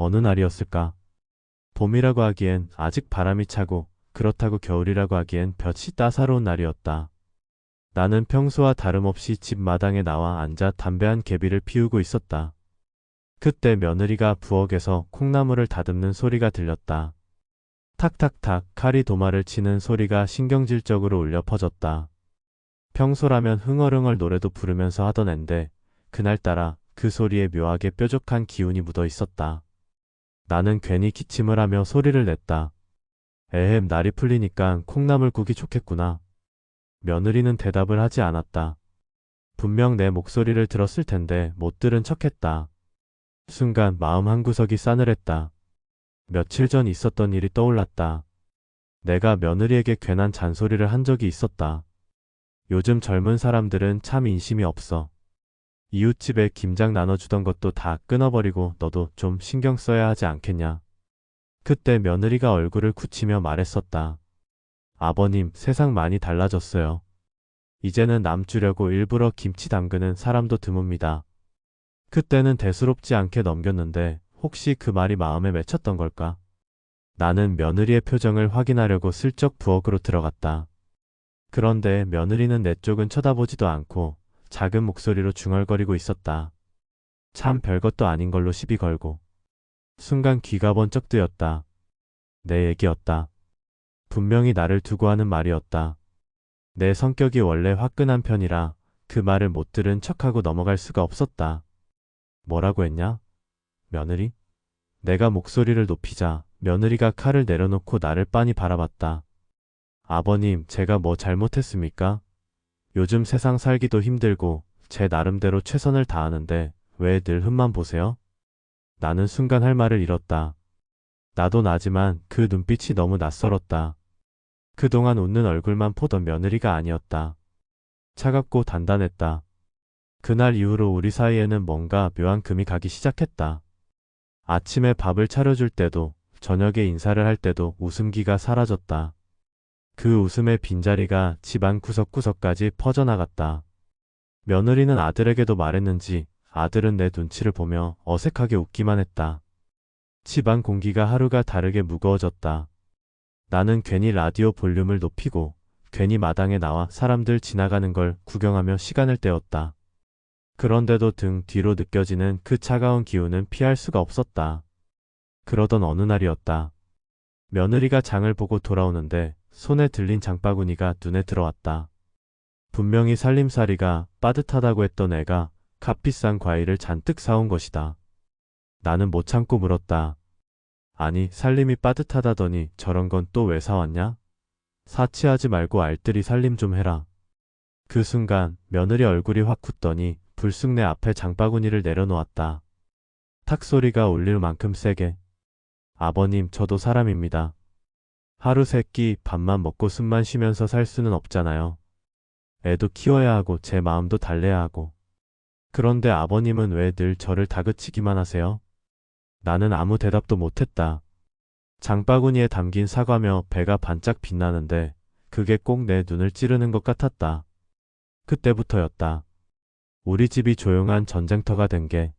어느 날이었을까? 봄이라고 하기엔 아직 바람이 차고 그렇다고 겨울이라고 하기엔 볕이 따사로운 날이었다. 나는 평소와 다름없이 집 마당에 나와 앉아 담배 한 개비를 피우고 있었다. 그때 며느리가 부엌에서 콩나물을 다듬는 소리가 들렸다. 탁탁탁 칼이 도마를 치는 소리가 신경질적으로 울려 퍼졌다. 평소라면 흥얼흥얼 노래도 부르면서 하던 앤데 그날따라 그 소리에 묘하게 뾰족한 기운이 묻어 있었다. 나는 괜히 기침을 하며 소리를 냈다. 에헴, 날이 풀리니까 콩나물국이 좋겠구나. 며느리는 대답을 하지 않았다. 분명 내 목소리를 들었을 텐데 못 들은 척했다. 순간 마음 한구석이 싸늘했다. 며칠 전 있었던 일이 떠올랐다. 내가 며느리에게 괜한 잔소리를 한 적이 있었다. 요즘 젊은 사람들은 참 인심이 없어. 이웃집에 김장 나눠주던 것도 다 끊어버리고 너도 좀 신경 써야 하지 않겠냐. 그때 며느리가 얼굴을 굳히며 말했었다. 아버님, 세상 많이 달라졌어요. 이제는 남 주려고 일부러 김치 담그는 사람도 드뭅니다. 그때는 대수롭지 않게 넘겼는데 혹시 그 말이 마음에 맺혔던 걸까? 나는 며느리의 표정을 확인하려고 슬쩍 부엌으로 들어갔다. 그런데 며느리는 내 쪽은 쳐다보지도 않고 작은 목소리로 중얼거리고 있었다. 참 별것도 아닌 걸로 시비 걸고. 순간 귀가 번쩍 뜨였다. 내 얘기였다. 분명히 나를 두고 하는 말이었다. 내 성격이 원래 화끈한 편이라 그 말을 못 들은 척하고 넘어갈 수가 없었다. 뭐라고 했냐? 며느리? 내가 목소리를 높이자 며느리가 칼을 내려놓고 나를 빤히 바라봤다. 아버님, 제가 뭐 잘못했습니까? 요즘 세상 살기도 힘들고 제 나름대로 최선을 다하는데 왜 늘 흠만 보세요? 나는 순간 할 말을 잃었다. 나도 나지만 그 눈빛이 너무 낯설었다. 그동안 웃는 얼굴만 보던 며느리가 아니었다. 차갑고 단단했다. 그날 이후로 우리 사이에는 뭔가 묘한 금이 가기 시작했다. 아침에 밥을 차려줄 때도 저녁에 인사를 할 때도 웃음기가 사라졌다. 그 웃음의 빈자리가 집안 구석구석까지 퍼져나갔다. 며느리는 아들에게도 말했는지 아들은 내 눈치를 보며 어색하게 웃기만 했다. 집안 공기가 하루가 다르게 무거워졌다. 나는 괜히 라디오 볼륨을 높이고 괜히 마당에 나와 사람들 지나가는 걸 구경하며 시간을 때웠다. 그런데도 등 뒤로 느껴지는 그 차가운 기운은 피할 수가 없었다. 그러던 어느 날이었다. 며느리가 장을 보고 돌아오는데 손에 들린 장바구니가 눈에 들어왔다. 분명히 살림살이가 빠듯하다고 했던 애가 값비싼 과일을 잔뜩 사온 것이다. 나는 못 참고 물었다. 아니, 살림이 빠듯하다더니 저런 건 또 왜 사왔냐? 사치하지 말고 알뜰히 살림 좀 해라. 그 순간 며느리 얼굴이 확 굳더니 불쑥 내 앞에 장바구니를 내려놓았다. 탁 소리가 울릴 만큼 세게. 아버님, 저도 사람입니다. 하루 세 끼 밥만 먹고 숨만 쉬면서 살 수는 없잖아요. 애도 키워야 하고 제 마음도 달래야 하고. 그런데 아버님은 왜 늘 저를 다그치기만 하세요? 나는 아무 대답도 못했다. 장바구니에 담긴 사과며 배가 반짝 빛나는데 그게 꼭 내 눈을 찌르는 것 같았다. 그때부터였다. 우리 집이 조용한 전쟁터가 된 게.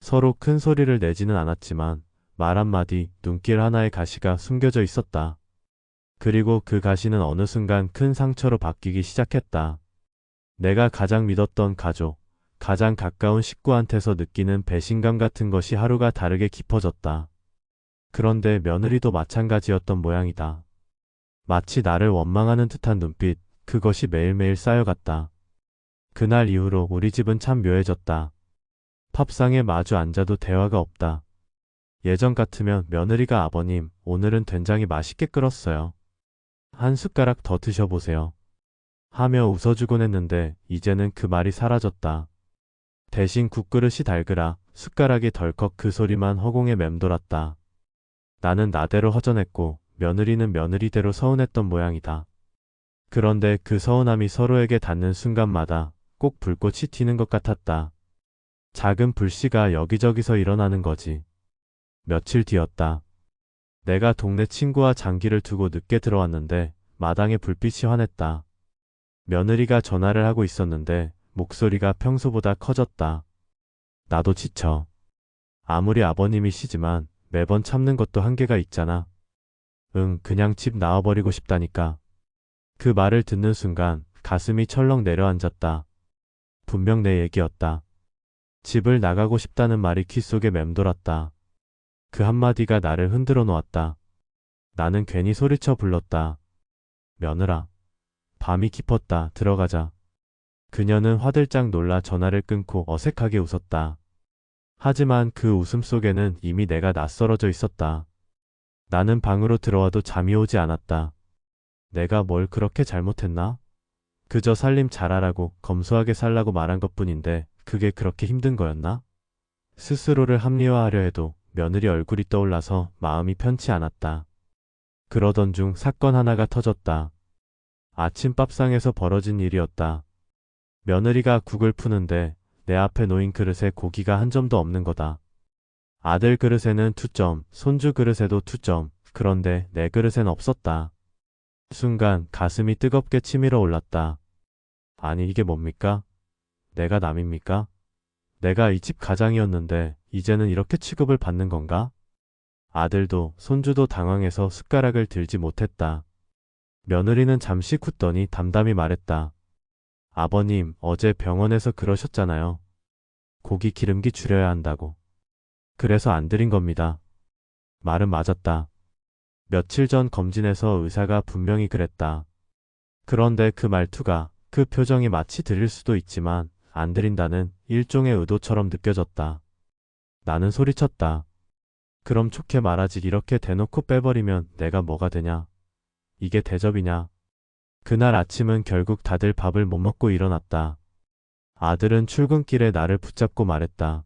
서로 큰 소리를 내지는 않았지만 말 한마디, 눈길 하나의 가시가 숨겨져 있었다. 그리고 그 가시는 어느 순간 큰 상처로 바뀌기 시작했다. 내가 가장 믿었던 가족, 가장 가까운 식구한테서 느끼는 배신감 같은 것이 하루가 다르게 깊어졌다. 그런데 며느리도 마찬가지였던 모양이다. 마치 나를 원망하는 듯한 눈빛, 그것이 매일매일 쌓여갔다. 그날 이후로 우리 집은 참 묘해졌다. 밥상에 마주 앉아도 대화가 없다. 예전 같으면 며느리가 아버님, 오늘은 된장이 맛있게 끓었어요. 한 숟가락 더 드셔보세요. 하며 웃어주곤 했는데 이제는 그 말이 사라졌다. 대신 국그릇이 달그라 숟가락이 덜컥 그 소리만 허공에 맴돌았다. 나는 나대로 허전했고 며느리는 며느리대로 서운했던 모양이다. 그런데 그 서운함이 서로에게 닿는 순간마다 꼭 불꽃이 튀는 것 같았다. 작은 불씨가 여기저기서 일어나는 거지. 며칠 뒤였다. 내가 동네 친구와 장기를 두고 늦게 들어왔는데 마당에 불빛이 환했다. 며느리가 전화를 하고 있었는데 목소리가 평소보다 커졌다. 나도 지쳐. 아무리 아버님이시지만 매번 참는 것도 한계가 있잖아. 응, 그냥 집 나와버리고 싶다니까. 그 말을 듣는 순간 가슴이 철렁 내려앉았다. 분명 내 얘기였다. 집을 나가고 싶다는 말이 귓속에 맴돌았다. 그 한마디가 나를 흔들어 놓았다. 나는 괜히 소리쳐 불렀다. 며느라. 밤이 깊었다. 들어가자. 그녀는 화들짝 놀라 전화를 끊고 어색하게 웃었다. 하지만 그 웃음 속에는 이미 내가 낯설어져 있었다. 나는 방으로 들어와도 잠이 오지 않았다. 내가 뭘 그렇게 잘못했나? 그저 살림 잘하라고 검소하게 살라고 말한 것뿐인데 그게 그렇게 힘든 거였나? 스스로를 합리화하려 해도 며느리 얼굴이 떠올라서 마음이 편치 않았다. 그러던 중 사건 하나가 터졌다. 아침밥상에서 벌어진 일이었다. 며느리가 국을 푸는데 내 앞에 놓인 그릇에 고기가 한 점도 없는 거다. 아들 그릇에는 2점, 손주 그릇에도 2점, 그런데 내 그릇엔 없었다. 순간 가슴이 뜨겁게 치밀어 올랐다. 아니 이게 뭡니까? 내가 남입니까? 내가 이 집 가장이었는데 이제는 이렇게 취급을 받는 건가? 아들도 손주도 당황해서 숟가락을 들지 못했다. 며느리는 잠시 굳더니 담담히 말했다. 아버님, 어제 병원에서 그러셨잖아요. 고기 기름기 줄여야 한다고. 그래서 안 드린 겁니다. 말은 맞았다. 며칠 전 검진에서 의사가 분명히 그랬다. 그런데 그 말투가, 그 표정이 마치 드릴 수도 있지만 안 드린다는 일종의 의도처럼 느껴졌다. 나는 소리쳤다. 그럼 좋게 말하지 이렇게 대놓고 빼버리면 내가 뭐가 되냐? 이게 대접이냐? 그날 아침은 결국 다들 밥을 못 먹고 일어났다. 아들은 출근길에 나를 붙잡고 말했다.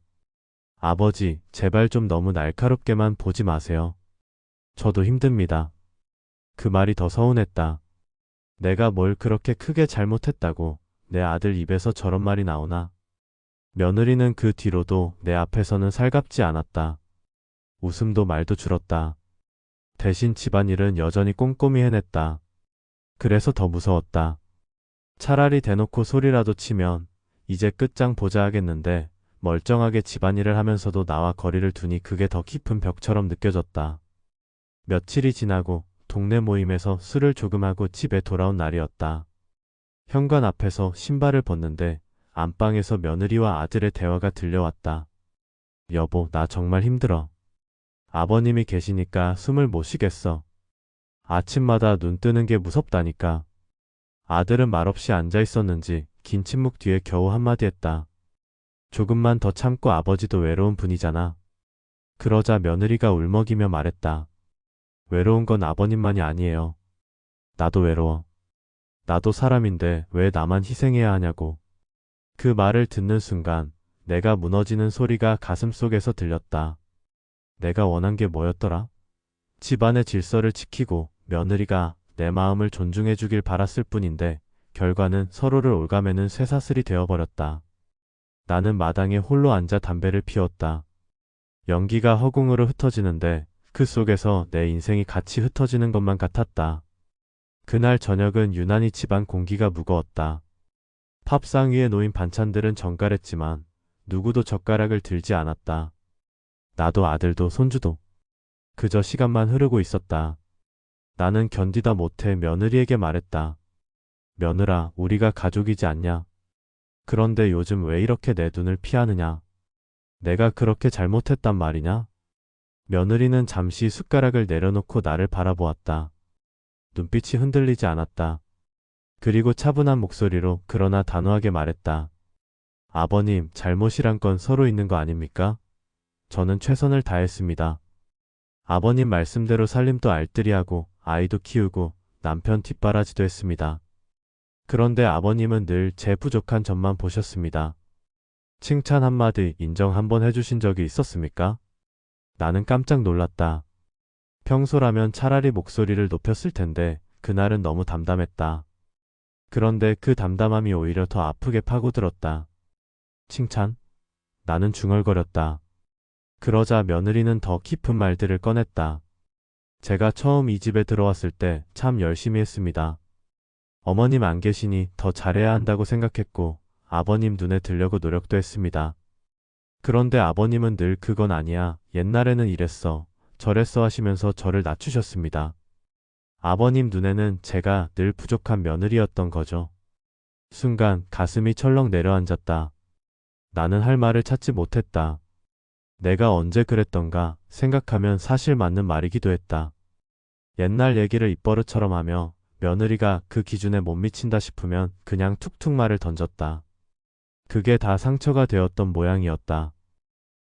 아버지, 제발 좀 너무 날카롭게만 보지 마세요. 저도 힘듭니다. 그 말이 더 서운했다. 내가 뭘 그렇게 크게 잘못했다고 내 아들 입에서 저런 말이 나오나. 며느리는 그 뒤로도 내 앞에서는 살갑지 않았다. 웃음도 말도 줄었다. 대신 집안일은 여전히 꼼꼼히 해냈다. 그래서 더 무서웠다. 차라리 대놓고 소리라도 치면 이제 끝장 보자 하겠는데 멀쩡하게 집안일을 하면서도 나와 거리를 두니 그게 더 깊은 벽처럼 느껴졌다. 며칠이 지나고 동네 모임에서 술을 조금 하고 집에 돌아온 날이었다. 현관 앞에서 신발을 벗는데 안방에서 며느리와 아들의 대화가 들려왔다. 여보, 나 정말 힘들어. 아버님이 계시니까 숨을 못 쉬겠어. 아침마다 눈 뜨는 게 무섭다니까. 아들은 말없이 앉아 있었는지 긴 침묵 뒤에 겨우 한마디 했다. 조금만 더 참고 아버지도 외로운 분이잖아. 그러자 며느리가 울먹이며 말했다. 외로운 건 아버님만이 아니에요. 나도 외로워. 나도 사람인데 왜 나만 희생해야 하냐고. 그 말을 듣는 순간 내가 무너지는 소리가 가슴속에서 들렸다. 내가 원한 게 뭐였더라? 집안의 질서를 지키고 며느리가 내 마음을 존중해 주길 바랐을 뿐인데 결과는 서로를 올가매는 쇠사슬이 되어버렸다. 나는 마당에 홀로 앉아 담배를 피웠다. 연기가 허공으로 흩어지는데 그 속에서 내 인생이 같이 흩어지는 것만 같았다. 그날 저녁은 유난히 집안 공기가 무거웠다. 팝상 위에 놓인 반찬들은 정갈했지만 누구도 젓가락을 들지 않았다. 나도 아들도 손주도. 그저 시간만 흐르고 있었다. 나는 견디다 못해 며느리에게 말했다. 며느라, 우리가 가족이지 않냐? 그런데 요즘 왜 이렇게 내 눈을 피하느냐? 내가 그렇게 잘못했단 말이냐? 며느리는 잠시 숟가락을 내려놓고 나를 바라보았다. 눈빛이 흔들리지 않았다. 그리고 차분한 목소리로 그러나 단호하게 말했다. 아버님, 잘못이란 건 서로 있는 거 아닙니까? 저는 최선을 다했습니다. 아버님 말씀대로 살림도 알뜰히하고 아이도 키우고 남편 뒷바라지도 했습니다. 그런데 아버님은 늘 제 부족한 점만 보셨습니다. 칭찬 한마디, 인정 한번 해주신 적이 있었습니까? 나는 깜짝 놀랐다. 평소라면 차라리 목소리를 높였을 텐데 그날은 너무 담담했다. 그런데 그 담담함이 오히려 더 아프게 파고들었다. 칭찬? 나는 중얼거렸다. 그러자 며느리는 더 깊은 말들을 꺼냈다. 제가 처음 이 집에 들어왔을 때 참 열심히 했습니다. 어머님 안 계시니 더 잘해야 한다고 생각했고 아버님 눈에 들려고 노력도 했습니다. 그런데 아버님은 늘 그건 아니야. 옛날에는 이랬어. 저랬어 하시면서 저를 낮추셨습니다. 아버님 눈에는 제가 늘 부족한 며느리였던 거죠. 순간 가슴이 철렁 내려앉았다. 나는 할 말을 찾지 못했다. 내가 언제 그랬던가 생각하면 사실 맞는 말이기도 했다. 옛날 얘기를 입버릇처럼 하며 며느리가 그 기준에 못 미친다 싶으면 그냥 툭툭 말을 던졌다. 그게 다 상처가 되었던 모양이었다.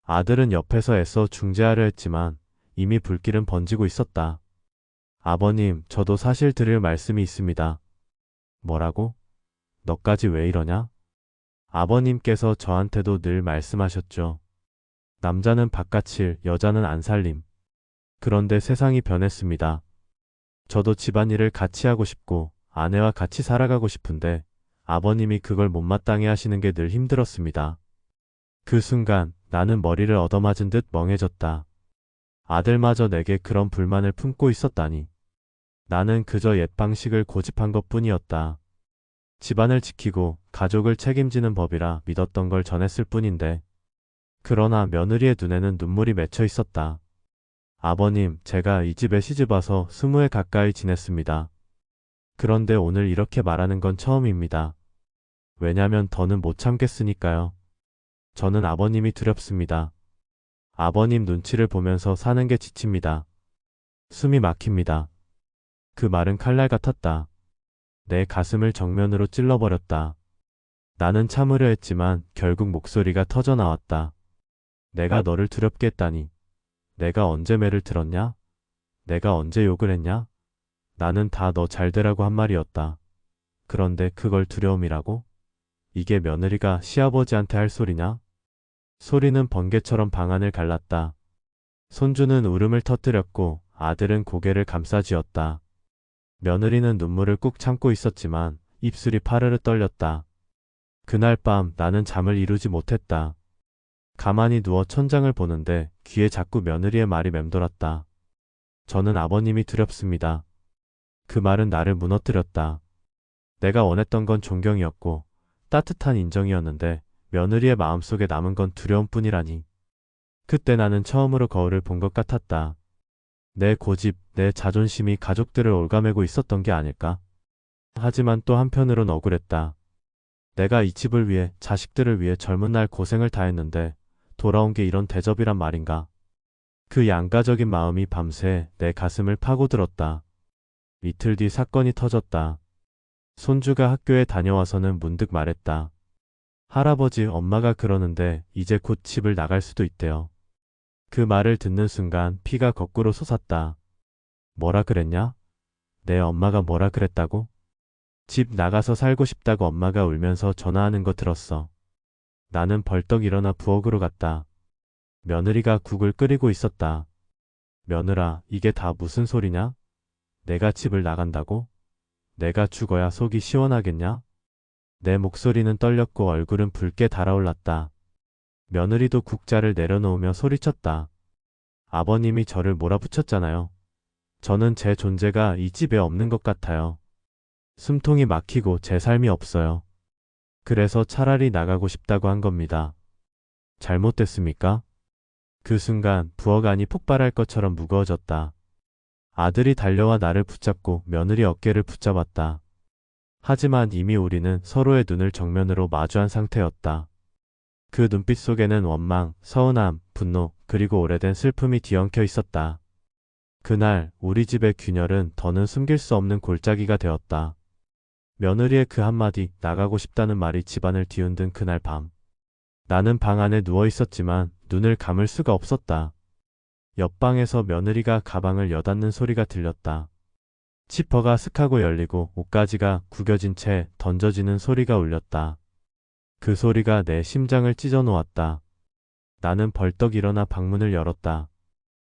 아들은 옆에서 애써 중재하려 했지만 이미 불길은 번지고 있었다. 아버님, 저도 사실 드릴 말씀이 있습니다. 뭐라고? 너까지 왜 이러냐? 아버님께서 저한테도 늘 말씀하셨죠. 남자는 바깥일, 여자는 안 살림. 그런데 세상이 변했습니다. 저도 집안일을 같이 하고 싶고 아내와 같이 살아가고 싶은데 아버님이 그걸 못마땅해 하시는 게 늘 힘들었습니다. 그 순간 나는 머리를 얻어맞은 듯 멍해졌다. 아들마저 내게 그런 불만을 품고 있었다니. 나는 그저 옛 방식을 고집한 것뿐이었다. 집안을 지키고 가족을 책임지는 법이라 믿었던 걸 전했을 뿐인데. 그러나 며느리의 눈에는 눈물이 맺혀 있었다. 아버님, 제가 이 집에 시집와서 20해 가까이 지냈습니다. 그런데 오늘 이렇게 말하는 건 처음입니다. 왜냐면 더는 못 참겠으니까요. 저는 아버님이 두렵습니다. 아버님 눈치를 보면서 사는 게 지칩니다. 숨이 막힙니다. 그 말은 칼날 같았다. 내 가슴을 정면으로 찔러버렸다. 나는 참으려 했지만 결국 목소리가 터져 나왔다. 내가 너를 두렵게 했다니. 내가 언제 매를 들었냐? 내가 언제 욕을 했냐? 나는 다 너 잘되라고 한 말이었다. 그런데 그걸 두려움이라고? 이게 며느리가 시아버지한테 할 소리냐? 소리는 번개처럼 방안을 갈랐다. 손주는 울음을 터뜨렸고 아들은 고개를 감싸쥐었다. 며느리는 눈물을 꾹 참고 있었지만 입술이 파르르 떨렸다. 그날 밤 나는 잠을 이루지 못했다. 가만히 누워 천장을 보는데 귀에 자꾸 며느리의 말이 맴돌았다. 저는 아버님이 두렵습니다. 그 말은 나를 무너뜨렸다. 내가 원했던 건 존경이었고 따뜻한 인정이었는데 며느리의 마음속에 남은 건 두려움뿐이라니. 그때 나는 처음으로 거울을 본 것 같았다. 내 고집, 내 자존심이 가족들을 올가매고 있었던 게 아닐까? 하지만 또 한편으론 억울했다. 내가 이 집을 위해, 자식들을 위해 젊은 날 고생을 다했는데 돌아온 게 이런 대접이란 말인가? 그 양가적인 마음이 밤새 내 가슴을 파고들었다. 이틀 뒤 사건이 터졌다. 손주가 학교에 다녀와서는 문득 말했다. 할아버지, 엄마가 그러는데 이제 곧 집을 나갈 수도 있대요. 그 말을 듣는 순간 피가 거꾸로 솟았다. 뭐라 그랬냐? 내 엄마가 뭐라 그랬다고? 집 나가서 살고 싶다고 엄마가 울면서 전화하는 거 들었어. 나는 벌떡 일어나 부엌으로 갔다. 며느리가 국을 끓이고 있었다. 며느라, 이게 다 무슨 소리냐? 내가 집을 나간다고? 내가 죽어야 속이 시원하겠냐? 내 목소리는 떨렸고 얼굴은 붉게 달아올랐다. 며느리도 국자를 내려놓으며 소리쳤다. 아버님이 저를 몰아붙였잖아요. 저는 제 존재가 이 집에 없는 것 같아요. 숨통이 막히고 제 삶이 없어요. 그래서 차라리 나가고 싶다고 한 겁니다. 잘못됐습니까? 그 순간 부엌 안이 폭발할 것처럼 무거워졌다. 아들이 달려와 나를 붙잡고 며느리 어깨를 붙잡았다. 하지만 이미 우리는 서로의 눈을 정면으로 마주한 상태였다. 그 눈빛 속에는 원망, 서운함, 분노, 그리고 오래된 슬픔이 뒤엉켜 있었다. 그날 우리 집의 균열은 더는 숨길 수 없는 골짜기가 되었다. 며느리의 그 한마디, 나가고 싶다는 말이 집안을 뒤흔든 그날 밤. 나는 방 안에 누워 있었지만 눈을 감을 수가 없었다. 옆방에서 며느리가 가방을 여닫는 소리가 들렸다. 지퍼가 슥 하고 열리고 옷가지가 구겨진 채 던져지는 소리가 울렸다. 그 소리가 내 심장을 찢어 놓았다. 나는 벌떡 일어나 방문을 열었다.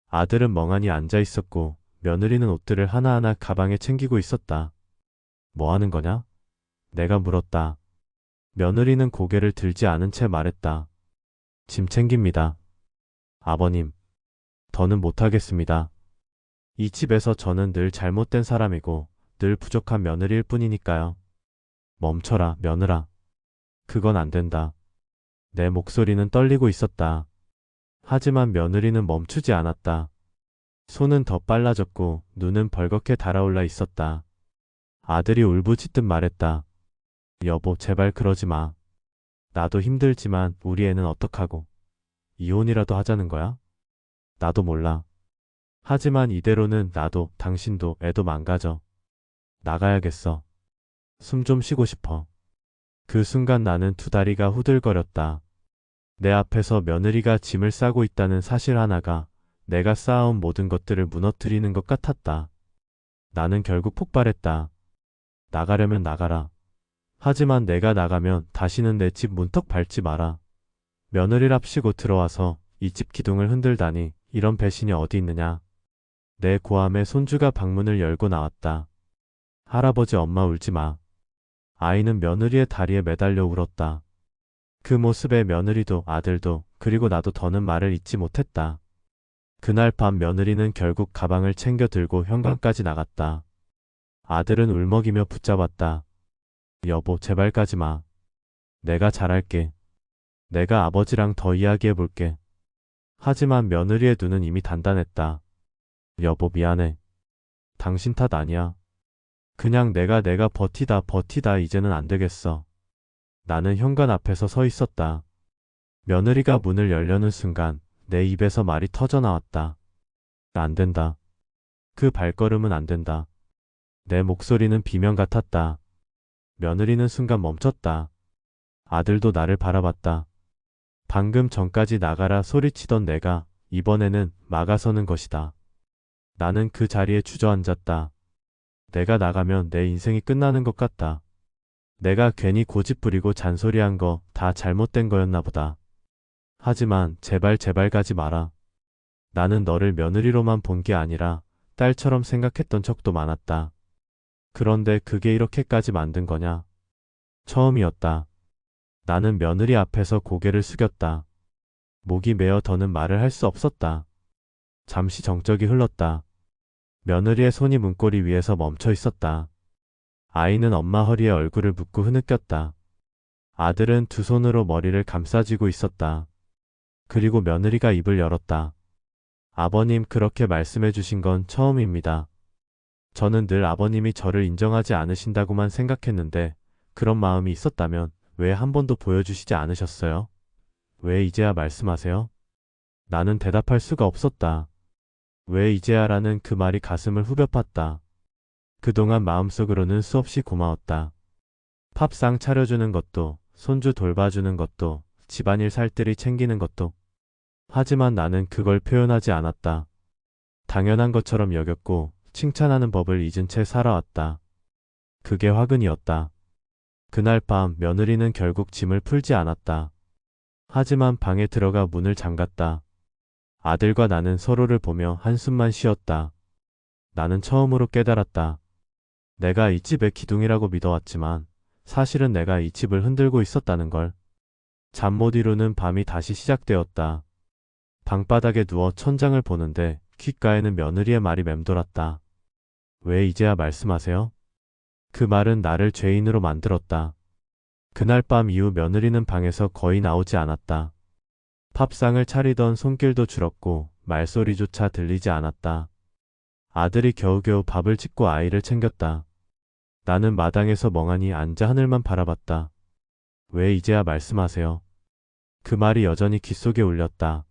아들은 멍하니 앉아 있었고 며느리는 옷들을 하나하나 가방에 챙기고 있었다. 뭐 하는 거냐? 내가 물었다. 며느리는 고개를 들지 않은 채 말했다. 짐 챙깁니다. 아버님, 더는 못하겠습니다. 이 집에서 저는 늘 잘못된 사람이고 늘 부족한 며느리일 뿐이니까요. 멈춰라, 며느라. 그건 안 된다. 내 목소리는 떨리고 있었다. 하지만 며느리는 멈추지 않았다. 손은 더 빨라졌고 눈은 벌겋게 달아올라 있었다. 아들이 울부짖듯 말했다. 여보, 제발 그러지 마. 나도 힘들지만 우리 애는 어떡하고. 이혼이라도 하자는 거야? 나도 몰라. 하지만 이대로는 나도 당신도 애도 망가져. 나가야겠어. 숨 좀 쉬고 싶어. 그 순간 나는 두 다리가 후들거렸다. 내 앞에서 며느리가 짐을 싸고 있다는 사실 하나가 내가 쌓아온 모든 것들을 무너뜨리는 것 같았다. 나는 결국 폭발했다. 나가려면 나가라. 하지만 내가 나가면 다시는 내 집 문턱 밟지 마라. 며느리랍시고 들어와서 이 집 기둥을 흔들다니 이런 배신이 어디 있느냐. 내 고함에 손주가 방문을 열고 나왔다. 할아버지, 엄마 울지 마. 아이는 며느리의 다리에 매달려 울었다. 그 모습에 며느리도 아들도 그리고 나도 더는 말을 잇지 못했다. 그날 밤 며느리는 결국 가방을 챙겨 들고 현관까지 나갔다. 아들은 울먹이며 붙잡았다. 여보, 제발 가지 마. 내가 잘할게. 내가 아버지랑 더 이야기해 볼게. 하지만 며느리의 눈은 이미 단단했다. 여보, 미안해. 당신 탓 아니야. 그냥 내가 버티다 이제는 안 되겠어. 나는 현관 앞에서 서 있었다. 며느리가 문을 열려는 순간 내 입에서 말이 터져 나왔다. 안 된다. 그 발걸음은 안 된다. 내 목소리는 비명 같았다. 며느리는 순간 멈췄다. 아들도 나를 바라봤다. 방금 전까지 나가라 소리치던 내가 이번에는 막아서는 것이다. 나는 그 자리에 주저앉았다. 내가 나가면 내 인생이 끝나는 것 같다. 내가 괜히 고집 부리고 잔소리한 거 다 잘못된 거였나 보다. 하지만 제발 가지 마라. 나는 너를 며느리로만 본 게 아니라 딸처럼 생각했던 적도 많았다. 그런데 그게 이렇게까지 만든 거냐? 처음이었다. 나는 며느리 앞에서 고개를 숙였다. 목이 메어 더는 말을 할 수 없었다. 잠시 정적이 흘렀다. 며느리의 손이 문고리 위에서 멈춰 있었다. 아이는 엄마 허리에 얼굴을 묻고 흐느꼈다. 아들은 두 손으로 머리를 감싸쥐고 있었다. 그리고 며느리가 입을 열었다. 아버님, 그렇게 말씀해 주신 건 처음입니다. 저는 늘 아버님이 저를 인정하지 않으신다고만 생각했는데 그런 마음이 있었다면 왜 한 번도 보여주시지 않으셨어요? 왜 이제야 말씀하세요? 나는 대답할 수가 없었다. 왜 이제야라는 그 말이 가슴을 후벼 팠다. 그동안 마음속으로는 수없이 고마웠다. 밥상 차려주는 것도, 손주 돌봐주는 것도, 집안일 살뜰히 챙기는 것도. 하지만 나는 그걸 표현하지 않았다. 당연한 것처럼 여겼고 칭찬하는 법을 잊은 채 살아왔다. 그게 화근이었다. 그날 밤 며느리는 결국 짐을 풀지 않았다. 하지만 방에 들어가 문을 잠갔다. 아들과 나는 서로를 보며 한숨만 쉬었다. 나는 처음으로 깨달았다. 내가 이 집의 기둥이라고 믿어왔지만 사실은 내가 이 집을 흔들고 있었다는 걸. 잠 못 이루는 밤이 다시 시작되었다. 방바닥에 누워 천장을 보는데 귓가에는 며느리의 말이 맴돌았다. 왜 이제야 말씀하세요? 그 말은 나를 죄인으로 만들었다. 그날 밤 이후 며느리는 방에서 거의 나오지 않았다. 밥상을 차리던 손길도 줄었고 말소리조차 들리지 않았다. 아들이 겨우겨우 밥을 짓고 아이를 챙겼다. 나는 마당에서 멍하니 앉아 하늘만 바라봤다. 왜 이제야 말씀하세요? 그 말이 여전히 귓속에 울렸다.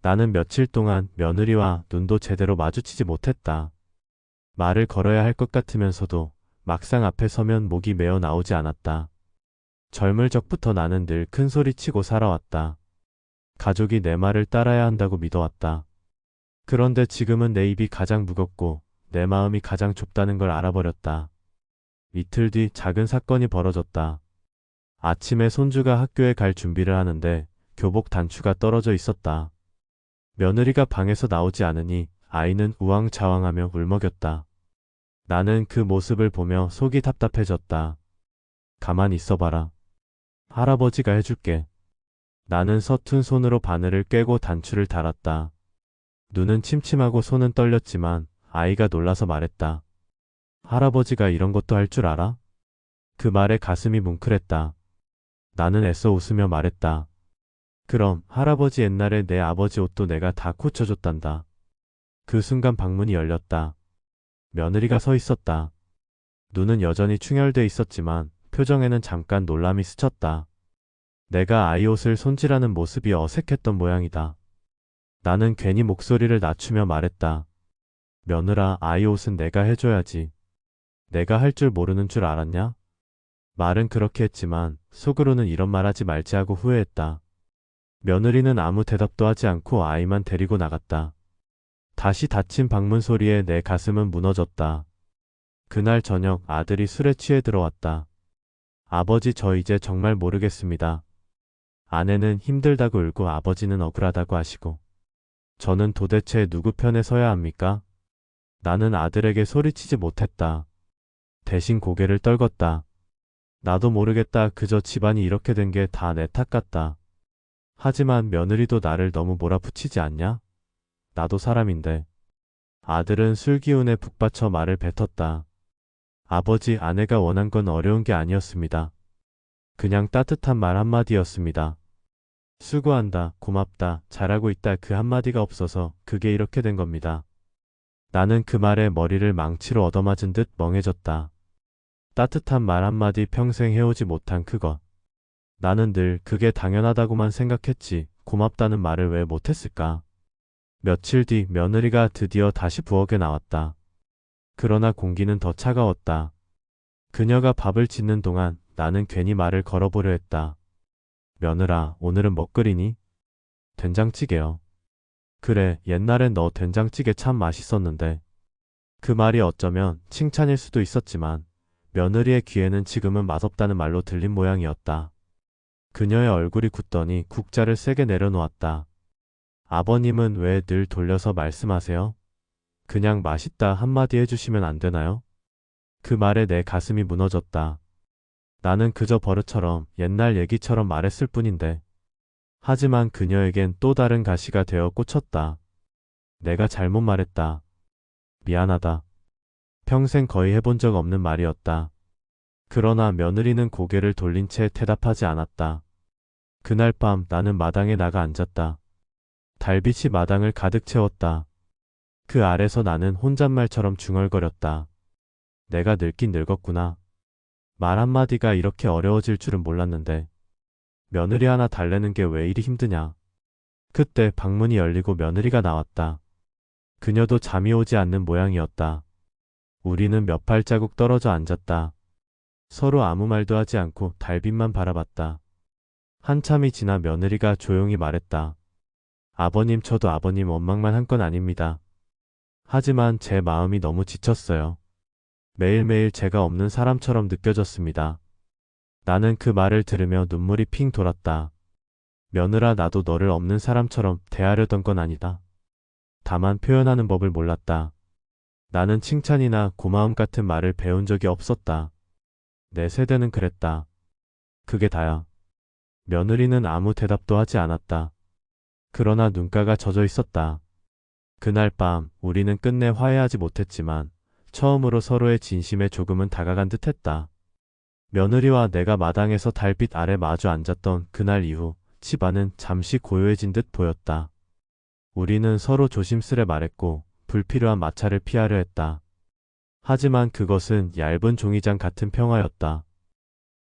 나는 며칠 동안 며느리와 눈도 제대로 마주치지 못했다. 말을 걸어야 할 것 같으면서도 막상 앞에 서면 목이 메어 나오지 않았다. 젊을 적부터 나는 늘 큰 소리치고 살아왔다. 가족이 내 말을 따라야 한다고 믿어왔다. 그런데 지금은 내 입이 가장 무겁고 내 마음이 가장 좁다는 걸 알아버렸다. 이틀 뒤 작은 사건이 벌어졌다. 아침에 손주가 학교에 갈 준비를 하는데 교복 단추가 떨어져 있었다. 며느리가 방에서 나오지 않으니 아이는 우왕좌왕하며 울먹였다. 나는 그 모습을 보며 속이 답답해졌다. 가만히 있어봐라. 할아버지가 해줄게. 나는 서툰 손으로 바늘을 꿰고 단추를 달았다. 눈은 침침하고 손은 떨렸지만 아이가 놀라서 말했다. 할아버지가 이런 것도 할 줄 알아? 그 말에 가슴이 뭉클했다. 나는 애써 웃으며 말했다. 그럼 할아버지 옛날에 내 아버지 옷도 내가 다 고쳐줬단다. 그 순간 방문이 열렸다. 며느리가 서 있었다. 눈은 여전히 충혈돼 있었지만 표정에는 잠깐 놀람이 스쳤다. 내가 아이 옷을 손질하는 모습이 어색했던 모양이다. 나는 괜히 목소리를 낮추며 말했다. 며느라, 아이 옷은 내가 해줘야지. 내가 할 줄 모르는 줄 알았냐? 말은 그렇게 했지만 속으로는 이런 말 하지 말지 하고 후회했다. 며느리는 아무 대답도 하지 않고 아이만 데리고 나갔다. 다시 닫힌 방문 소리에 내 가슴은 무너졌다. 그날 저녁 아들이 술에 취해 들어왔다. 아버지, 저 이제 정말 모르겠습니다. 아내는 힘들다고 울고 아버지는 억울하다고 하시고. 저는 도대체 누구 편에 서야 합니까? 나는 아들에게 소리치지 못했다. 대신 고개를 떨궜다. 나도 모르겠다. 그저 집안이 이렇게 된 게 다 내 탓 같다. 하지만 며느리도 나를 너무 몰아붙이지 않냐? 나도 사람인데. 아들은 술기운에 북받쳐 말을 뱉었다. 아버지, 아내가 원한 건 어려운 게 아니었습니다. 그냥 따뜻한 말 한마디였습니다. 수고한다, 고맙다, 잘하고 있다, 그 한마디가 없어서 그게 이렇게 된 겁니다. 나는 그 말에 머리를 망치로 얻어맞은 듯 멍해졌다. 따뜻한 말 한마디, 평생 해오지 못한 그것. 나는 늘 그게 당연하다고만 생각했지 고맙다는 말을 왜 못했을까? 며칠 뒤 며느리가 드디어 다시 부엌에 나왔다. 그러나 공기는 더 차가웠다. 그녀가 밥을 짓는 동안 나는 괜히 말을 걸어보려 했다. 며느라, 오늘은 뭐 끓이니? 된장찌개요. 그래, 옛날엔 너 된장찌개 참 맛있었는데. 그 말이 어쩌면 칭찬일 수도 있었지만 며느리의 귀에는 지금은 맛없다는 말로 들린 모양이었다. 그녀의 얼굴이 굳더니 국자를 세게 내려놓았다. 아버님은 왜 늘 돌려서 말씀하세요? 그냥 맛있다 한마디 해주시면 안 되나요? 그 말에 내 가슴이 무너졌다. 나는 그저 버릇처럼 옛날 얘기처럼 말했을 뿐인데. 하지만 그녀에겐 또 다른 가시가 되어 꽂혔다. 내가 잘못 말했다. 미안하다. 평생 거의 해본 적 없는 말이었다. 그러나 며느리는 고개를 돌린 채 대답하지 않았다. 그날 밤 나는 마당에 나가 앉았다. 달빛이 마당을 가득 채웠다. 그 아래서 나는 혼잣말처럼 중얼거렸다. 내가 늙긴 늙었구나. 말 한마디가 이렇게 어려워질 줄은 몰랐는데. 며느리 하나 달래는 게 왜 이리 힘드냐. 그때 방문이 열리고 며느리가 나왔다. 그녀도 잠이 오지 않는 모양이었다. 우리는 몇 발자국 떨어져 앉았다. 서로 아무 말도 하지 않고 달빛만 바라봤다. 한참이 지나 며느리가 조용히 말했다. 아버님, 저도 아버님 원망만 한 건 아닙니다. 하지만 제 마음이 너무 지쳤어요. 매일매일 제가 없는 사람처럼 느껴졌습니다. 나는 그 말을 들으며 눈물이 핑 돌았다. 며느라, 나도 너를 없는 사람처럼 대하려던 건 아니다. 다만 표현하는 법을 몰랐다. 나는 칭찬이나 고마움 같은 말을 배운 적이 없었다. 내 세대는 그랬다. 그게 다야. 며느리는 아무 대답도 하지 않았다. 그러나 눈가가 젖어 있었다. 그날 밤 우리는 끝내 화해하지 못했지만 처음으로 서로의 진심에 조금은 다가간 듯했다. 며느리와 내가 마당에서 달빛 아래 마주 앉았던 그날 이후 집안은 잠시 고요해진 듯 보였다. 우리는 서로 조심스레 말했고 불필요한 마찰을 피하려 했다. 하지만 그것은 얇은 종이장 같은 평화였다.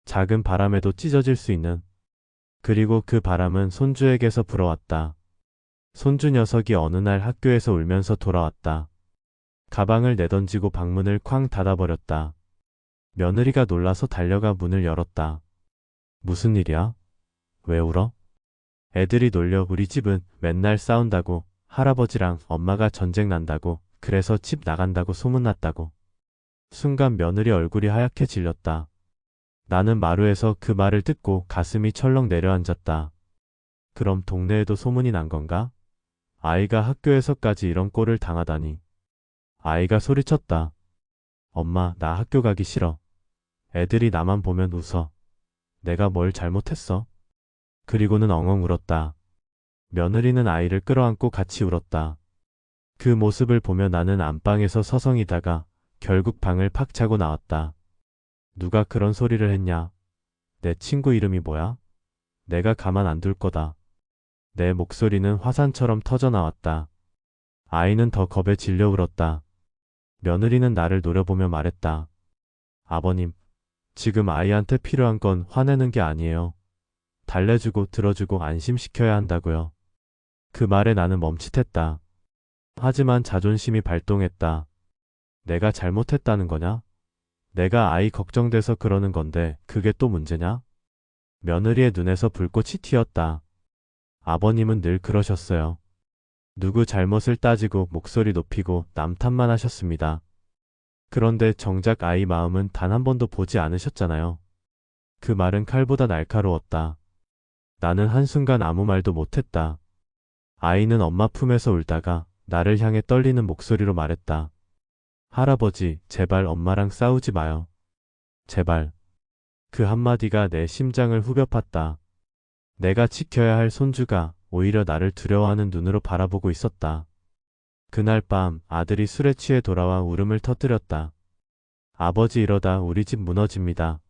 작은 바람에도 찢어질 수 있는. 그리고 그 바람은 손주에게서 불어왔다. 손주 녀석이 어느 날 학교에서 울면서 돌아왔다. 가방을 내던지고 방문을 쾅 닫아버렸다. 며느리가 놀라서 달려가 문을 열었다. 무슨 일이야? 왜 울어? 애들이 놀려. 우리 집은 맨날 싸운다고, 할아버지랑 엄마가 전쟁 난다고, 그래서 집 나간다고 소문났다고. 순간 며느리 얼굴이 하얗게 질렸다. 나는 마루에서 그 말을 듣고 가슴이 철렁 내려앉았다. 그럼 동네에도 소문이 난 건가? 아이가 학교에서까지 이런 꼴을 당하다니. 아이가 소리쳤다. 엄마, 나 학교 가기 싫어. 애들이 나만 보면 웃어. 내가 뭘 잘못했어? 그리고는 엉엉 울었다. 며느리는 아이를 끌어안고 같이 울었다. 그 모습을 보며 나는 안방에서 서성이다가 결국 방을 팍 차고 나왔다. 누가 그런 소리를 했냐? 내 친구 이름이 뭐야? 내가 가만 안 둘 거다. 내 목소리는 화산처럼 터져나왔다. 아이는 더 겁에 질려 울었다. 며느리는 나를 노려보며 말했다. 아버님, 지금 아이한테 필요한 건 화내는 게 아니에요. 달래주고 들어주고 안심시켜야 한다고요. 그 말에 나는 멈칫했다. 하지만 자존심이 발동했다. 내가 잘못했다는 거냐? 내가 아이 걱정돼서 그러는 건데 그게 또 문제냐? 며느리의 눈에서 불꽃이 튀었다. 아버님은 늘 그러셨어요. 누구 잘못을 따지고 목소리 높이고 남 탓만 하셨습니다. 그런데 정작 아이 마음은 단 한 번도 보지 않으셨잖아요. 그 말은 칼보다 날카로웠다. 나는 한순간 아무 말도 못했다. 아이는 엄마 품에서 울다가 나를 향해 떨리는 목소리로 말했다. 할아버지, 제발 엄마랑 싸우지 마요. 제발. 그 한마디가 내 심장을 후벼 팠다. 내가 지켜야 할 손주가 오히려 나를 두려워하는 눈으로 바라보고 있었다. 그날 밤 아들이 술에 취해 돌아와 울음을 터뜨렸다. 아버지 이러다 우리 집 무너집니다.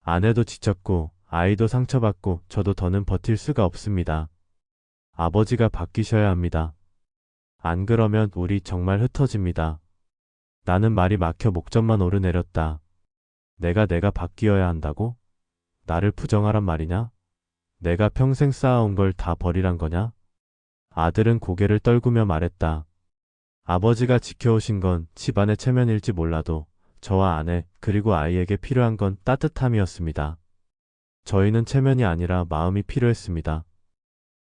아내도 지쳤고 아이도 상처받고 저도 더는 버틸 수가 없습니다. 아버지가 바뀌셔야 합니다. 안 그러면 우리 정말 흩어집니다. 나는 말이 막혀 목젖만 오르내렸다. 내가 바뀌어야 한다고? 나를 부정하란 말이냐? 내가 평생 쌓아온 걸 다 버리란 거냐? 아들은 고개를 떨구며 말했다. 아버지가 지켜오신 건 집안의 체면일지 몰라도 저와 아내 그리고 아이에게 필요한 건 따뜻함이었습니다. 저희는 체면이 아니라 마음이 필요했습니다.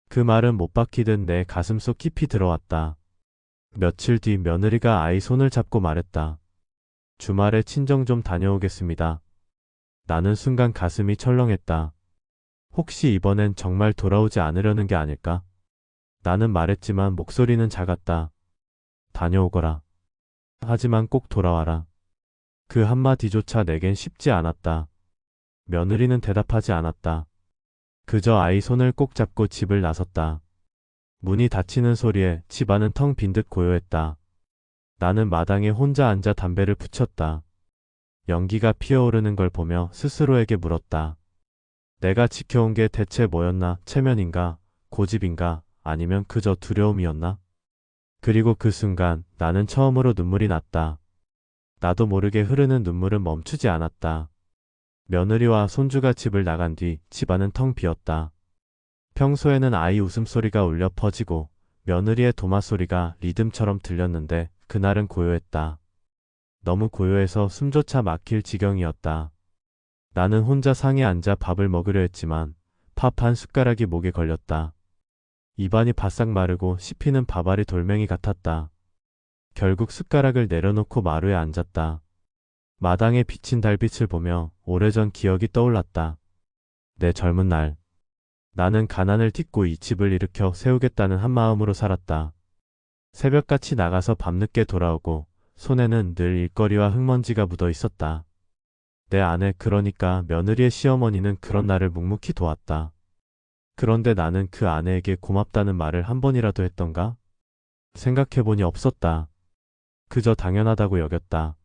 그 말은 못 박히듯 내 가슴속 깊이 들어왔다. 며칠 뒤 며느리가 아이 손을 잡고 말했다. 주말에 친정 좀 다녀오겠습니다. 나는 순간 가슴이 철렁했다. 혹시 이번엔 정말 돌아오지 않으려는 게 아닐까? 나는 말했지만 목소리는 작았다. 다녀오거라. 하지만 꼭 돌아와라. 그 한마디조차 내겐 쉽지 않았다. 며느리는 대답하지 않았다. 그저 아이 손을 꼭 잡고 집을 나섰다. 문이 닫히는 소리에 집안은 텅 빈 듯 고요했다. 나는 마당에 혼자 앉아 담배를 붙였다. 연기가 피어오르는 걸 보며 스스로에게 물었다. 내가 지켜온 게 대체 뭐였나? 체면인가? 고집인가? 아니면 그저 두려움이었나? 그리고 그 순간 나는 처음으로 눈물이 났다. 나도 모르게 흐르는 눈물은 멈추지 않았다. 며느리와 손주가 집을 나간 뒤 집안은 텅 비었다. 평소에는 아이 웃음소리가 울려 퍼지고 며느리의 도마 소리가 리듬처럼 들렸는데 그날은 고요했다. 너무 고요해서 숨조차 막힐 지경이었다. 나는 혼자 상에 앉아 밥을 먹으려 했지만 밥 한 숟가락이 목에 걸렸다. 입안이 바싹 마르고 씹히는 밥알이 돌멩이 같았다. 결국 숟가락을 내려놓고 마루에 앉았다. 마당에 비친 달빛을 보며 오래전 기억이 떠올랐다. 내 젊은 날. 나는 가난을 딛고 이 집을 일으켜 세우겠다는 한마음으로 살았다. 새벽같이 나가서 밤늦게 돌아오고 손에는 늘 일거리와 흙먼지가 묻어 있었다. 내 아내 그러니까 며느리의 시어머니는 그런 나를 묵묵히 도왔다. 그런데 나는 그 아내에게 고맙다는 말을 한 번이라도 했던가? 생각해보니 없었다. 그저 당연하다고 여겼다.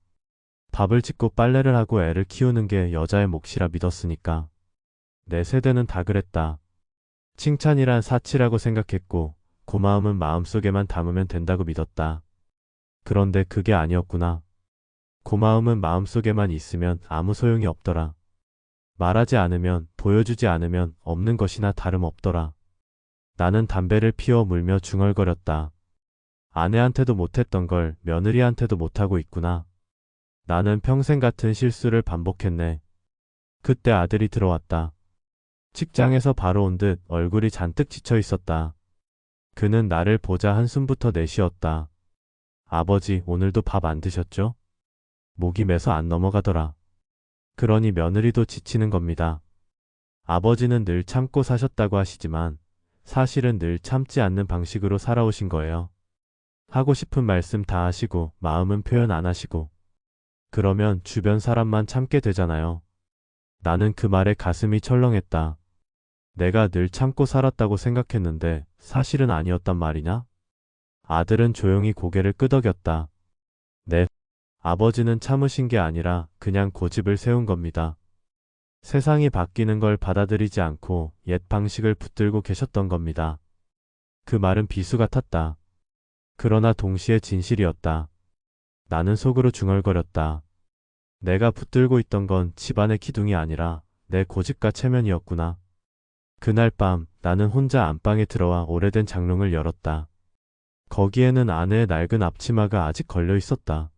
밥을 짓고 빨래를 하고 애를 키우는 게 여자의 몫이라 믿었으니까. 내 세대는 다 그랬다. 칭찬이란 사치라고 생각했고 고마움은 마음속에만 담으면 된다고 믿었다. 그런데 그게 아니었구나. 고마움은 마음속에만 있으면 아무 소용이 없더라. 말하지 않으면, 보여주지 않으면 없는 것이나 다름없더라. 나는 담배를 피워 물며 중얼거렸다. 아내한테도 못했던 걸 며느리한테도 못하고 있구나. 나는 평생 같은 실수를 반복했네. 그때 아들이 들어왔다. 직장에서 바로 온 듯 얼굴이 잔뜩 지쳐 있었다. 그는 나를 보자 한숨부터 내쉬었다. 아버지, 오늘도 밥 안 드셨죠? 목이 메서 안 넘어가더라. 그러니 며느리도 지치는 겁니다. 아버지는 늘 참고 사셨다고 하시지만 사실은 늘 참지 않는 방식으로 살아오신 거예요. 하고 싶은 말씀 다 하시고 마음은 표현 안 하시고 그러면 주변 사람만 참게 되잖아요. 나는 그 말에 가슴이 철렁했다. 내가 늘 참고 살았다고 생각했는데 사실은 아니었단 말이냐? 아들은 조용히 고개를 끄덕였다. 네. 아버지는 참으신 게 아니라 그냥 고집을 세운 겁니다. 세상이 바뀌는 걸 받아들이지 않고 옛 방식을 붙들고 계셨던 겁니다. 그 말은 비수 같았다. 그러나 동시에 진실이었다. 나는 속으로 중얼거렸다. 내가 붙들고 있던 건 집안의 기둥이 아니라 내 고집과 체면이었구나. 그날 밤 나는 혼자 안방에 들어와 오래된 장롱을 열었다. 거기에는 아내의 낡은 앞치마가 아직 걸려 있었다.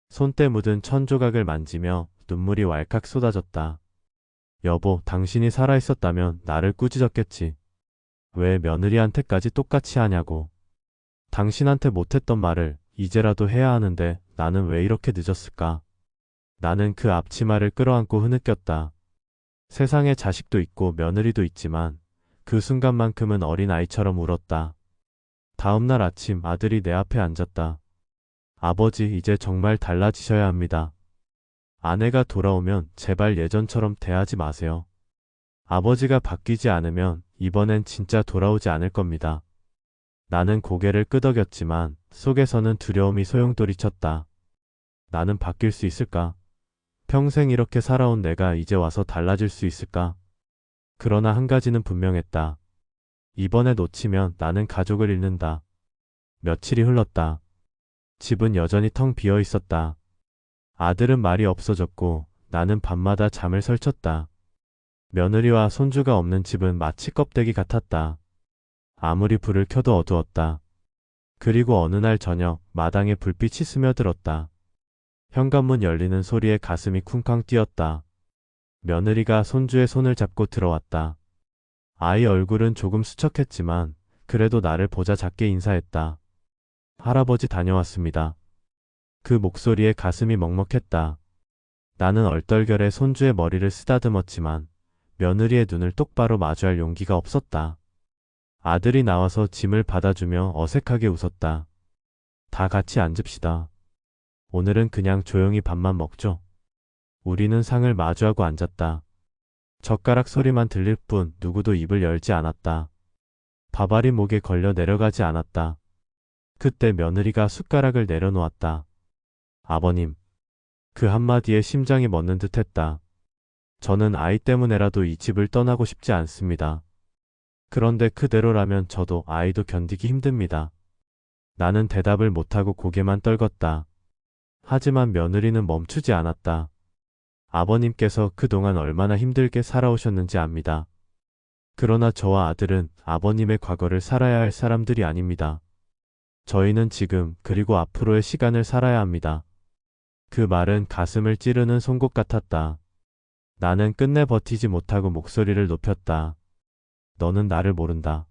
손때 묻은 천 조각을 만지며 눈물이 왈칵 쏟아졌다. 여보, 당신이 살아있었다면 나를 꾸짖었겠지. 왜 며느리한테까지 똑같이 하냐고. 당신한테 못했던 말을 이제라도 해야 하는데 나는 왜 이렇게 늦었을까? 나는 그 앞치마를 끌어안고 흐느꼈다. 세상에 자식도 있고 며느리도 있지만 그 순간만큼은 어린아이처럼 울었다. 다음날 아침 아들이 내 앞에 앉았다. 아버지, 이제 정말 달라지셔야 합니다. 아내가 돌아오면 제발 예전처럼 대하지 마세요. 아버지가 바뀌지 않으면 이번엔 진짜 돌아오지 않을 겁니다. 나는 고개를 끄덕였지만 속에서는 두려움이 소용돌이쳤다. 나는 바뀔 수 있을까? 평생 이렇게 살아온 내가 이제 와서 달라질 수 있을까? 그러나 한 가지는 분명했다. 이번에 놓치면 나는 가족을 잃는다. 며칠이 흘렀다. 집은 여전히 텅 비어 있었다. 아들은 말이 없어졌고 나는 밤마다 잠을 설쳤다. 며느리와 손주가 없는 집은 마치 껍데기 같았다. 아무리 불을 켜도 어두웠다. 그리고 어느 날 저녁 마당에 불빛이 스며들었다. 현관문 열리는 소리에 가슴이 쿵쾅 뛰었다. 며느리가 손주의 손을 잡고 들어왔다. 아이 얼굴은 조금 수척했지만 그래도 나를 보자 작게 인사했다. 할아버지 다녀왔습니다. 그 목소리에 가슴이 먹먹했다. 나는 얼떨결에 손주의 머리를 쓰다듬었지만 며느리의 눈을 똑바로 마주할 용기가 없었다. 아들이 나와서 짐을 받아주며 어색하게 웃었다. 다 같이 앉읍시다. 오늘은 그냥 조용히 밥만 먹죠. 우리는 상을 마주하고 앉았다. 젓가락 소리만 들릴 뿐 누구도 입을 열지 않았다. 밥알이 목에 걸려 내려가지 않았다. 그때 며느리가 숟가락을 내려놓았다. 아버님. 그 한마디에 심장이 멎는 듯했다. 저는 아이 때문에라도 이 집을 떠나고 싶지 않습니다. 그런데 그대로라면 저도 아이도 견디기 힘듭니다. 나는 대답을 못하고 고개만 떨궜다. 하지만 며느리는 멈추지 않았다. 아버님께서 그동안 얼마나 힘들게 살아오셨는지 압니다. 그러나 저와 아들은 아버님의 과거를 살아야 할 사람들이 아닙니다. 저희는 지금 그리고 앞으로의 시간을 살아야 합니다. 그 말은 가슴을 찌르는 송곳 같았다. 나는 끝내 버티지 못하고 목소리를 높였다. 너는 나를 모른다.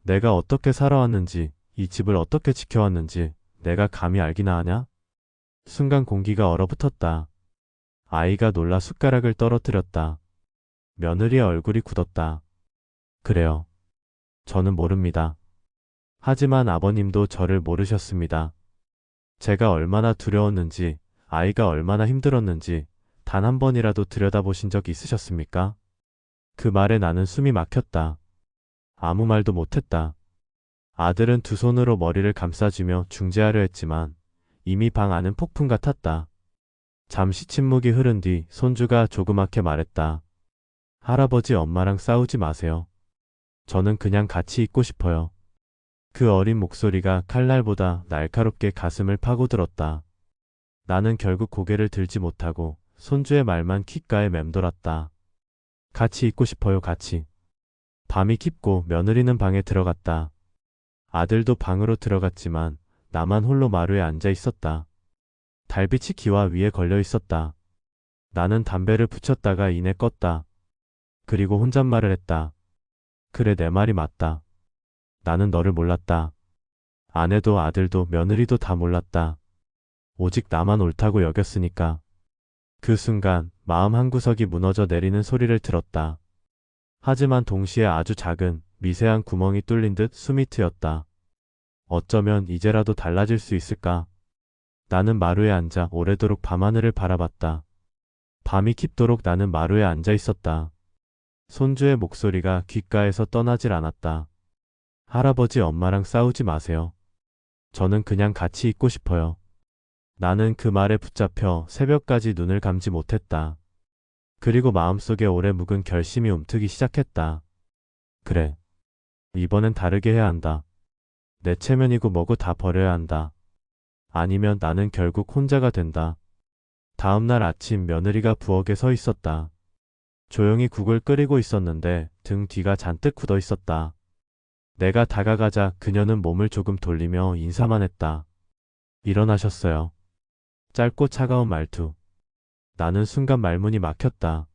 내가 어떻게 살아왔는지, 이 집을 어떻게 지켜왔는지 내가 감히 알기나 하냐? 순간 공기가 얼어붙었다. 아이가 놀라 숟가락을 떨어뜨렸다. 며느리의 얼굴이 굳었다. 그래요. 저는 모릅니다. 하지만 아버님도 저를 모르셨습니다. 제가 얼마나 두려웠는지, 아이가 얼마나 힘들었는지 단 한 번이라도 들여다보신 적 있으셨습니까? 그 말에 나는 숨이 막혔다. 아무 말도 못했다. 아들은 두 손으로 머리를 감싸주며 중재하려 했지만 이미 방 안은 폭풍 같았다. 잠시 침묵이 흐른 뒤 손주가 조그맣게 말했다. 할아버지, 엄마랑 싸우지 마세요. 저는 그냥 같이 있고 싶어요. 그 어린 목소리가 칼날보다 날카롭게 가슴을 파고들었다. 나는 결국 고개를 들지 못하고 손주의 말만 귓가에 맴돌았다. 같이 있고 싶어요, 같이. 밤이 깊고 며느리는 방에 들어갔다. 아들도 방으로 들어갔지만 나만 홀로 마루에 앉아 있었다. 달빛이 기와 위에 걸려 있었다. 나는 담배를 붙였다가 이내 껐다. 그리고 혼잣말을 했다. 그래, 내 말이 맞다. 나는 너를 몰랐다. 아내도 아들도 며느리도 다 몰랐다. 오직 나만 옳다고 여겼으니까. 그 순간 마음 한구석이 무너져 내리는 소리를 들었다. 하지만 동시에 아주 작은 미세한 구멍이 뚫린 듯 숨이 트였다. 어쩌면 이제라도 달라질 수 있을까? 나는 마루에 앉아 오래도록 밤하늘을 바라봤다. 밤이 깊도록 나는 마루에 앉아 있었다. 손주의 목소리가 귓가에서 떠나질 않았다. 할아버지, 엄마랑 싸우지 마세요. 저는 그냥 같이 있고 싶어요. 나는 그 말에 붙잡혀 새벽까지 눈을 감지 못했다. 그리고 마음속에 오래 묵은 결심이 움트기 시작했다. 그래. 이번엔 다르게 해야 한다. 내 체면이고 뭐고 다 버려야 한다. 아니면 나는 결국 혼자가 된다. 다음 날 아침 며느리가 부엌에 서 있었다. 조용히 국을 끓이고 있었는데 등 뒤가 잔뜩 굳어 있었다. 내가 다가가자 그녀는 몸을 조금 돌리며 인사만 했다. 일어나셨어요. 짧고 차가운 말투. 나는 순간 말문이 막혔다.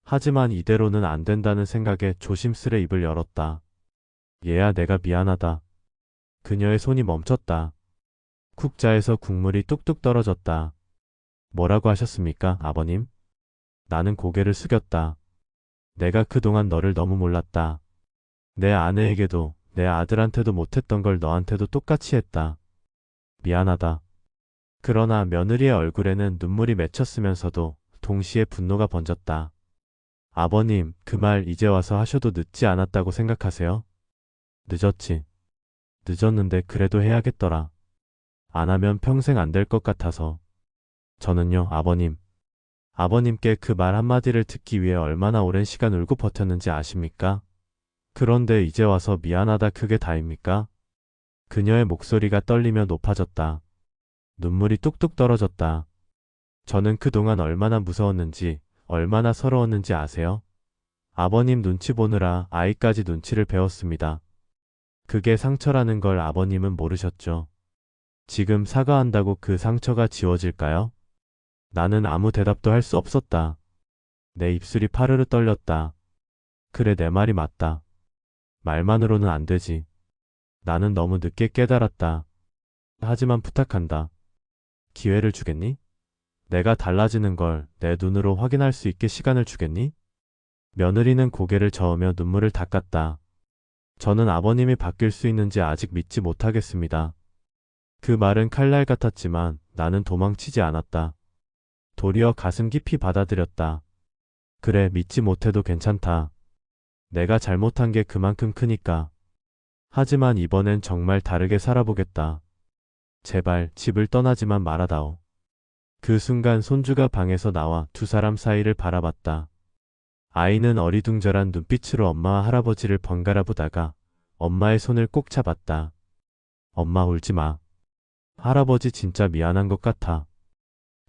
하지만 이대로는 안 된다는 생각에 조심스레 입을 열었다. 얘야, 내가 미안하다. 그녀의 손이 멈췄다. 국자에서 국물이 뚝뚝 떨어졌다. 뭐라고 하셨습니까, 아버님? 나는 고개를 숙였다. 내가 그동안 너를 너무 몰랐다. 내 아내에게도 내 아들한테도 못했던 걸 너한테도 똑같이 했다. 미안하다. 그러나 며느리의 얼굴에는 눈물이 맺혔으면서도 동시에 분노가 번졌다. 아버님, 그 말 이제 와서 하셔도 늦지 않았다고 생각하세요? 늦었지. 늦었는데 그래도 해야겠더라. 안 하면 평생 안 될 것 같아서. 저는요, 아버님. 아버님께 그 말 한마디를 듣기 위해 얼마나 오랜 시간 울고 버텼는지 아십니까? 그런데 이제 와서 미안하다 그게 다입니까? 그녀의 목소리가 떨리며 높아졌다. 눈물이 뚝뚝 떨어졌다. 저는 그동안 얼마나 무서웠는지, 얼마나 서러웠는지 아세요? 아버님 눈치 보느라 아이까지 눈치를 배웠습니다. 그게 상처라는 걸 아버님은 모르셨죠. 지금 사과한다고 그 상처가 지워질까요? 나는 아무 대답도 할 수 없었다. 내 입술이 파르르 떨렸다. 그래, 내 말이 맞다. 말만으로는 안 되지. 나는 너무 늦게 깨달았다. 하지만 부탁한다. 기회를 주겠니? 내가 달라지는 걸 내 눈으로 확인할 수 있게 시간을 주겠니? 며느리는 고개를 저으며 눈물을 닦았다. 저는 아버님이 바뀔 수 있는지 아직 믿지 못하겠습니다. 그 말은 칼날 같았지만 나는 도망치지 않았다. 도리어 가슴 깊이 받아들였다. 그래, 믿지 못해도 괜찮다. 내가 잘못한 게 그만큼 크니까. 하지만 이번엔 정말 다르게 살아보겠다. 제발 집을 떠나지만 말아다오. 그 순간 손주가 방에서 나와 두 사람 사이를 바라봤다. 아이는 어리둥절한 눈빛으로 엄마와 할아버지를 번갈아 보다가 엄마의 손을 꼭 잡았다. 엄마, 울지 마. 할아버지 진짜 미안한 것 같아.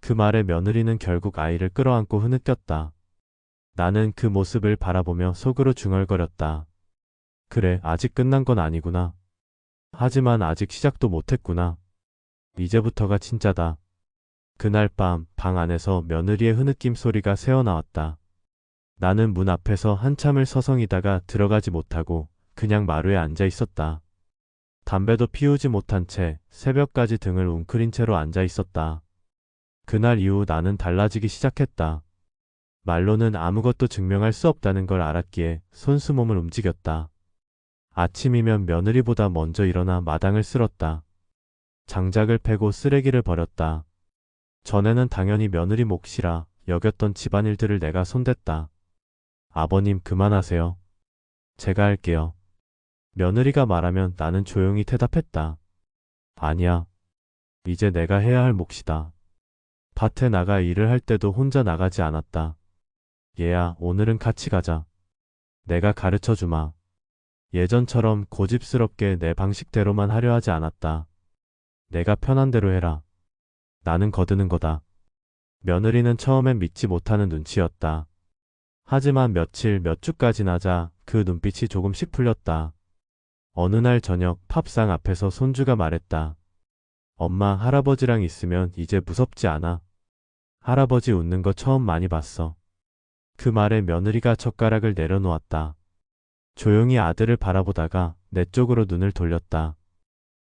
그 말에 며느리는 결국 아이를 끌어안고 흐느꼈다. 나는 그 모습을 바라보며 속으로 중얼거렸다. 그래, 아직 끝난 건 아니구나. 하지만 아직 시작도 못했구나. 이제부터가 진짜다. 그날 밤 방 안에서 며느리의 흐느낌 소리가 새어나왔다. 나는 문 앞에서 한참을 서성이다가 들어가지 못하고 그냥 마루에 앉아 있었다. 담배도 피우지 못한 채 새벽까지 등을 웅크린 채로 앉아 있었다. 그날 이후 나는 달라지기 시작했다. 말로는 아무것도 증명할 수 없다는 걸 알았기에 손수몸을 움직였다. 아침이면 며느리보다 먼저 일어나 마당을 쓸었다. 장작을 패고 쓰레기를 버렸다. 전에는 당연히 며느리 몫이라 여겼던 집안일들을 내가 손댔다. 아버님, 그만하세요. 제가 할게요. 며느리가 말하면 나는 조용히 대답했다. 아니야. 이제 내가 해야 할 몫이다. 밭에 나가 일을 할 때도 혼자 나가지 않았다. 얘야, 오늘은 같이 가자. 내가 가르쳐 주마. 예전처럼 고집스럽게 내 방식대로만 하려 하지 않았다. 내가 편한 대로 해라. 나는 거드는 거다. 며느리는 처음엔 믿지 못하는 눈치였다. 하지만 며칠 몇 주까지 나자 그 눈빛이 조금씩 풀렸다. 어느 날 저녁 팝상 앞에서 손주가 말했다. 엄마, 할아버지랑 있으면 이제 무섭지 않아. 할아버지 웃는 거 처음 많이 봤어. 그 말에 며느리가 젓가락을 내려놓았다. 조용히 아들을 바라보다가 내 쪽으로 눈을 돌렸다.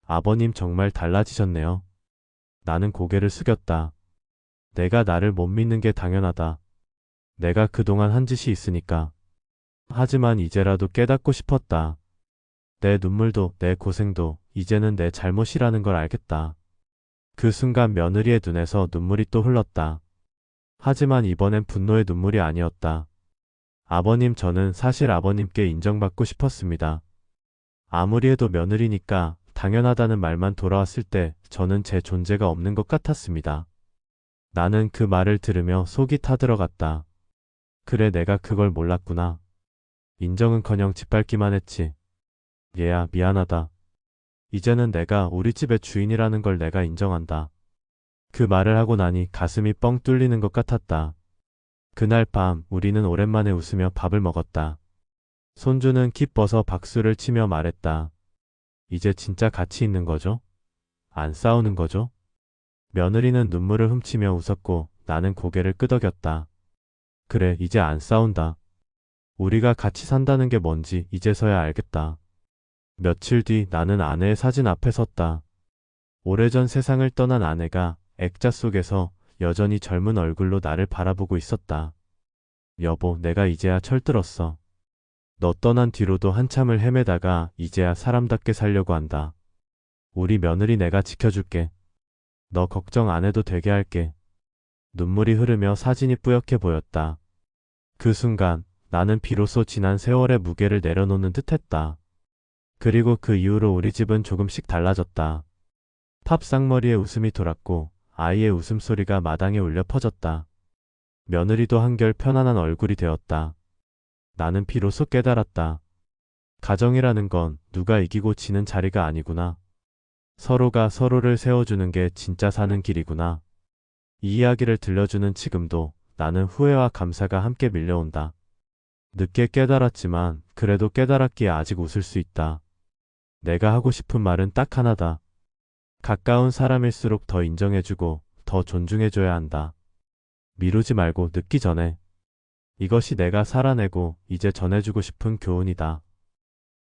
아버님, 정말 달라지셨네요. 나는 고개를 숙였다. 내가 나를 못 믿는 게 당연하다. 내가 그동안 한 짓이 있으니까. 하지만 이제라도 깨닫고 싶었다. 내 눈물도 내 고생도 이제는 내 잘못이라는 걸 알겠다. 그 순간 며느리의 눈에서 눈물이 또 흘렀다. 하지만 이번엔 분노의 눈물이 아니었다. 아버님, 저는 사실 아버님께 인정받고 싶었습니다. 아무리 해도 며느리니까 당연하다는 말만 돌아왔을 때 저는 제 존재가 없는 것 같았습니다. 나는 그 말을 들으며 속이 타들어갔다. 그래, 내가 그걸 몰랐구나. 인정은커녕 짓밟기만 했지. 얘야, 미안하다. 이제는 내가 우리 집의 주인이라는 걸 내가 인정한다. 그 말을 하고 나니 가슴이 뻥 뚫리는 것 같았다. 그날 밤 우리는 오랜만에 웃으며 밥을 먹었다. 손주는 기뻐서 박수를 치며 말했다. 이제 진짜 같이 있는 거죠? 안 싸우는 거죠? 며느리는 눈물을 훔치며 웃었고 나는 고개를 끄덕였다. 그래, 이제 안 싸운다. 우리가 같이 산다는 게 뭔지 이제서야 알겠다. 며칠 뒤 나는 아내의 사진 앞에 섰다. 오래전 세상을 떠난 아내가 액자 속에서 여전히 젊은 얼굴로 나를 바라보고 있었다. 여보, 내가 이제야 철들었어. 너 떠난 뒤로도 한참을 헤매다가 이제야 사람답게 살려고 한다. 우리 며느리 내가 지켜줄게. 너 걱정 안 해도 되게 할게. 눈물이 흐르며 사진이 뿌옇게 보였다. 그 순간 나는 비로소 지난 세월의 무게를 내려놓는 듯했다. 그리고 그 이후로 우리 집은 조금씩 달라졌다. 팝 쌍머리에 웃음이 돌았고 아이의 웃음소리가 마당에 울려 퍼졌다. 며느리도 한결 편안한 얼굴이 되었다. 나는 비로소 깨달았다. 가정이라는 건 누가 이기고 지는 자리가 아니구나. 서로가 서로를 세워주는 게 진짜 사는 길이구나. 이 이야기를 들려주는 지금도 나는 후회와 감사가 함께 밀려온다. 늦게 깨달았지만 그래도 깨달았기에 아직 웃을 수 있다. 내가 하고 싶은 말은 딱 하나다. 가까운 사람일수록 더 인정해주고 더 존중해줘야 한다. 미루지 말고 늦기 전에. 이것이 내가 살아내고 이제 전해주고 싶은 교훈이다.